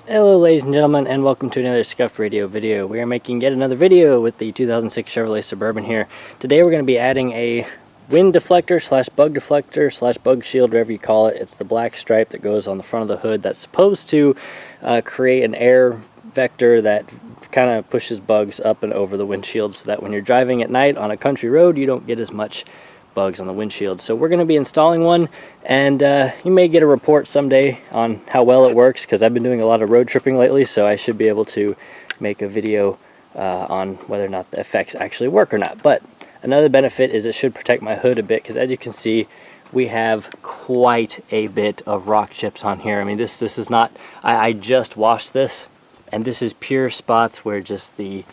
Hello ladies and gentlemen, and welcome to another Scuffed Radio video. We are making yet another video with the 2006 Chevrolet Suburban here. Today we're going to be adding a wind deflector slash bug shield, whatever you call it. It's the black stripe that goes on the front of the hood that's supposed to create an air vector that kind of pushes bugs up and over the windshield so that when you're driving at night on a country road you don't get as much bugs on the windshield. So we're going to be installing one, and you may get a report someday on how well it works, because I've been doing a lot of road tripping lately, so I should be able to make a video on whether or not the effects actually work or not. But another benefit is it should protect my hood a bit, because as you can see we have quite a bit of rock chips on here. I mean, this is not, I just washed this, and this is pure spots where just the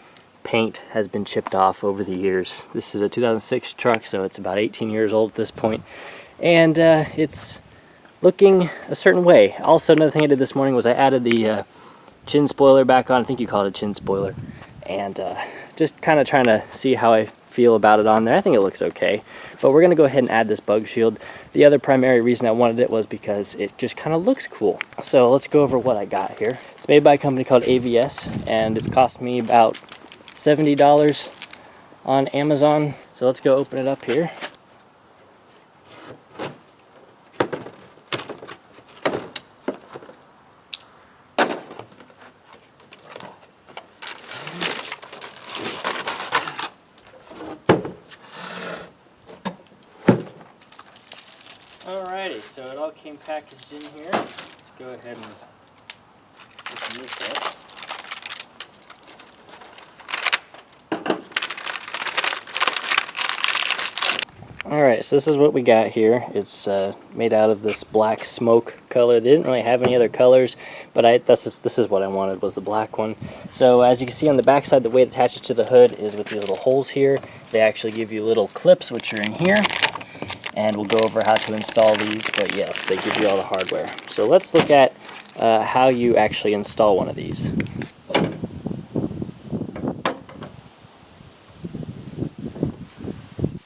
paint has been chipped off over the years. This is a 2006 truck, so it's about 18 years old at this point, and it's looking a certain way. Also, another thing I did this morning was I added the chin spoiler back on. I think you call it a chin spoiler, and just kind of trying to see how I feel about it on there. I think it looks okay, but we're going to go ahead and add this bug shield. The other primary reason I wanted it was because it just kind of looks cool. So let's go over what I got here. It's made by a company called AVS, and it cost me about $70 on Amazon. So let's go open it up here. Alrighty, so it all came packaged in here. Let's go ahead and open this up. Alright, so this is what we got here. It's made out of this black smoke color. They didn't really have any other colors, but this is what I wanted, was the black one. So as you can see on the back side, the way it attaches to the hood is with these little holes here. They actually give you little clips, which are in here, and we'll go over how to install these, but yes, they give you all the hardware. So let's look at how you actually install one of these.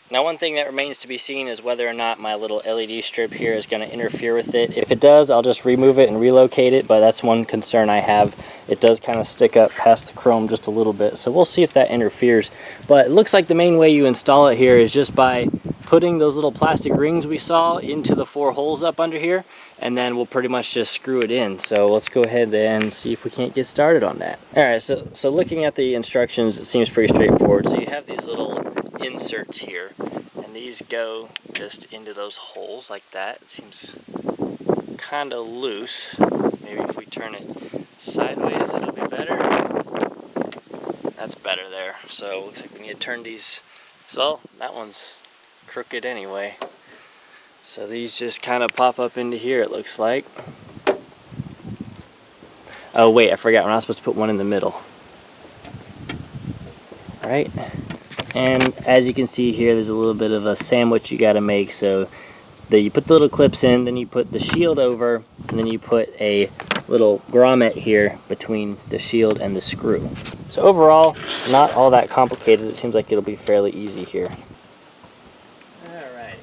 Now, one thing that remains to be seen is whether or not my little LED strip here is going to interfere with it. If it does, I'll just remove it and relocate it, but that's one concern I have. It does kind of stick up past the chrome just a little bit, so we'll see if that interferes. But it looks like the main way you install it here is just by putting those little plastic rings we saw into the 4 holes up under here, and then we'll pretty much just screw it in. So let's go ahead and see if we can't get started on that. Alright, so looking at the instructions, it seems pretty straightforward. So you have these little inserts here, and these go just into those holes like that. It seems kind of loose. Maybe if we turn it sideways it'll be better. That's better there. So looks like we need to turn these. So that one's crooked anyway. So these just kind of pop up into here, it looks like. Oh wait, I forgot, we're not supposed to put one in the middle. Alright. And as you can see here, there's a little bit of a sandwich you got to make. So you put the little clips in, then you put the shield over, and then you put a little grommet here between the shield and the screw. So overall, not all that complicated. It seems like it'll be fairly easy here. Alright.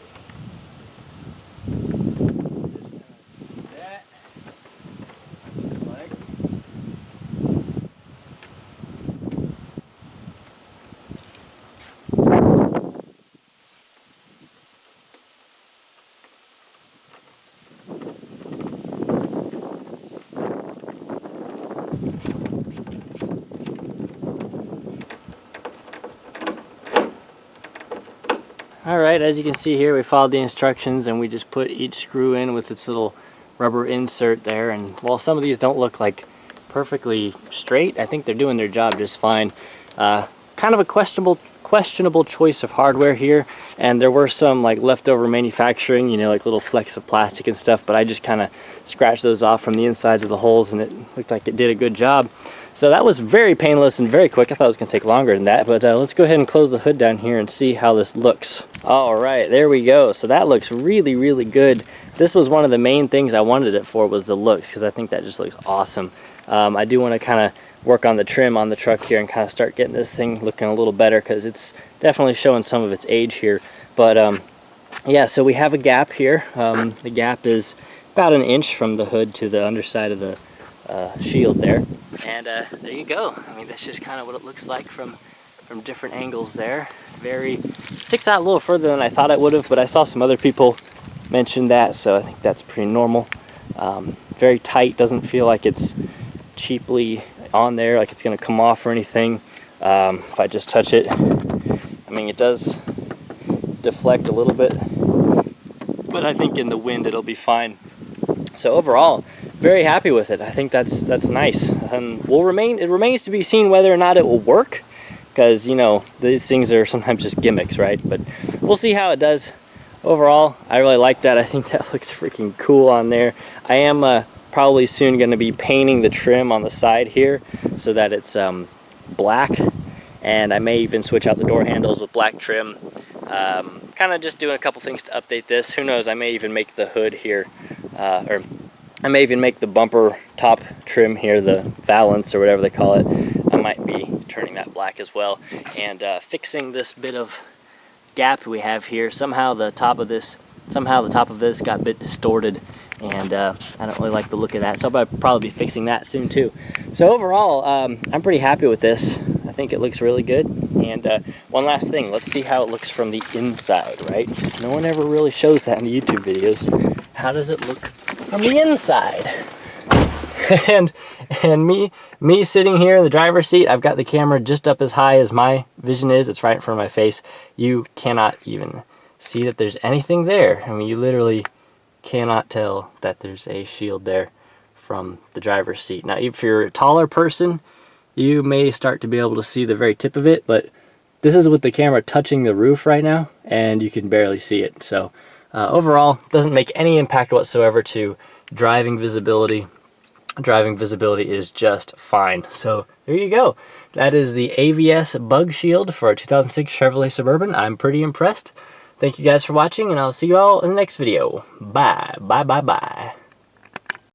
Alright, as you can see here, we followed the instructions and we just put each screw in with its little rubber insert there. And while some of these don't look like perfectly straight, I think they're doing their job just fine. Kind of a questionable choice of hardware here, and there were some like leftover manufacturing, you know, like little flecks of plastic and stuff, but I just kind of scratched those off from the insides of the holes and it looked like it did a good job. So that was very painless and very quick. I thought it was going to take longer than that, but let's go ahead and close the hood down here and see how this looks. Alright, there we go. So that looks really, really good. This was one of the main things I wanted it for, was the looks, because I think that just looks awesome. I do want to kind of work on the trim on the truck here and kind of start getting this thing looking a little better, because it's definitely showing some of its age here. But yeah, so we have a gap here. The gap is about 1 inch from the hood to the underside of the shield there. And there you go. I mean, that's just kind of what it looks like from different angles there. Very, sticks out a little further than I thought it would have, but I saw some other people mention that, so I think that's pretty normal. Very tight, doesn't feel like it's cheaply on there, like it's going to come off or anything. If I just touch it, I mean, it does deflect a little bit, but I think in the wind it'll be fine. So overall, very happy with it. I think that's nice, and it remains to be seen whether or not it will work, because, you know, these things are sometimes just gimmicks, right? But we'll see how it does. Overall, I really like that. I think that looks freaking cool on there. I am probably soon going to be painting the trim on the side here so that it's black, and I may even switch out the door handles with black trim. Kind of just doing a couple things to update this. Who knows, I may even make the hood here, or I may even make the bumper top trim here, the valance or whatever they call it. I might be turning that black as well, and fixing this bit of gap we have here. Somehow the top of this got a bit distorted, and I don't really like the look of that, so I'll probably be fixing that soon too. So overall, I'm pretty happy with this. I think it looks really good. And one last thing, let's see how it looks from the inside, right? Because no one ever really shows that in the YouTube videos. How does it look from the inside? and me sitting here in the driver's seat, I've got the camera just up as high as my vision is. It's right in front of my face. You cannot even see that there's anything there. I mean, you literally cannot tell that there's a shield there from the driver's seat. Now, if you're a taller person, you may start to be able to see the very tip of it, but this is with the camera touching the roof right now, and you can barely see it. So overall, doesn't make any impact whatsoever to driving visibility. Driving visibility is just fine. So there you go. That is the AVS bug shield for a 2006 Chevrolet Suburban. I'm pretty impressed. Thank you guys for watching, and I'll see you all in the next video. Bye. Bye, bye, bye.